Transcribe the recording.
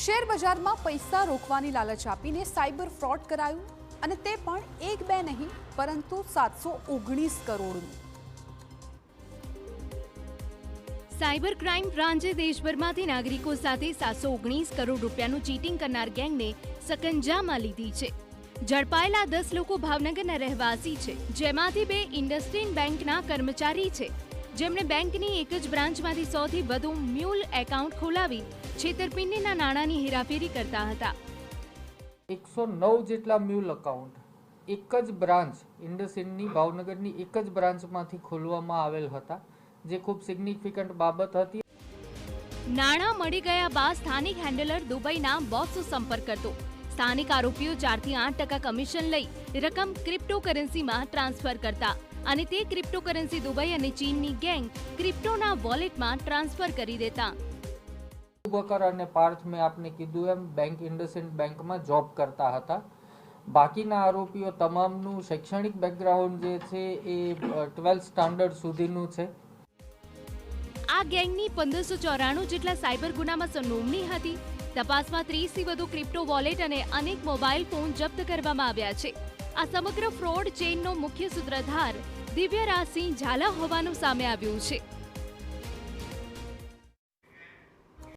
Share બજારમાં પૈસા રોકવાની લાલચ આપીને સાયબર ફ્રોડ કરાયું અને તે પણ એક બે નહીં પરંતુ 719 કરોડનું। સાયબર ક્રાઇમ બ્રાન્ચે દેશભરમાંથી નાગરિકો સાથે 719 કરોડ રૂપિયાનું ચીટિંગ કરનાર ગેંગને સકંજામાં લીધી છે। ઝડપાયેલા 10 લોકો ભાવનગરના રહેવાસી છે, જેમાંથી 2 ઇન્ડસઇન્ડ બેંકના કર્મચારી છે, જેમણે બેંકની એક જ બ્રાન્ચમાંથી 100થી વધુ મ્યુલ એકાઉન્ટ ખોલાવી છેતરપિંડીના નાણાંની હેરાફેરી કરતા હતા। 109 જેટલા મ્યુલ એકાઉન્ટ એક જ બ્રાન્ચ ઇન્ડસઇન્ડની ભાવનગરની એક જ બ્રાન્ચમાંથી ખોલવામાં આવેલ હતા, જે ખૂબ સિગ્નિફિકન્ટ બાબત હતી। નાણાં મળી ગયા બાદ સ્થાનિક હેન્ડલર દુબઈના બોસનો સંપર્ક કરતો। સ્થાનિક આરોપીઓ 4 થી 8% કમિશન લઈ રકમ ક્રિપ્ટોકરન્સીમાં ટ્રાન્સફર કરતા અને તે ક્રિપ્ટોકરન્સી દુબઈ અને ચીનની ગેંગ ક્રિપ્ટોના વોલેટમાં ટ્રાન્સફર કરી દેતા। બકર અને પાર્થ મેં આપને કીધું એમ બેંક ઇન્ડસઇન્ડ બેંકમાં જોબ કરતા હતા। બાકીના આરોપીઓ તમામનું શૈક્ષણિક બેકગ્રાઉન્ડ જે છે એ 12th સ્ટાન્ડર્ડ સુધીનું છે। આ ગેંગની 1594 જેટલા સાયબર ગુનામાં સંડોવણી હતી। તપાસમાં 30થી વધુ ક્રિપ્ટો વોલેટ અને અનેક મોબાઈલ ફોન જપ્ત કરવામાં આવ્યા છે। આ સમગ્ર ફ્રોડ ચેઇનનો મુખ્ય સૂત્રધાર દિવ્યરાજસિંહ ઝાલા હોવાનું સામે આવ્યું છે।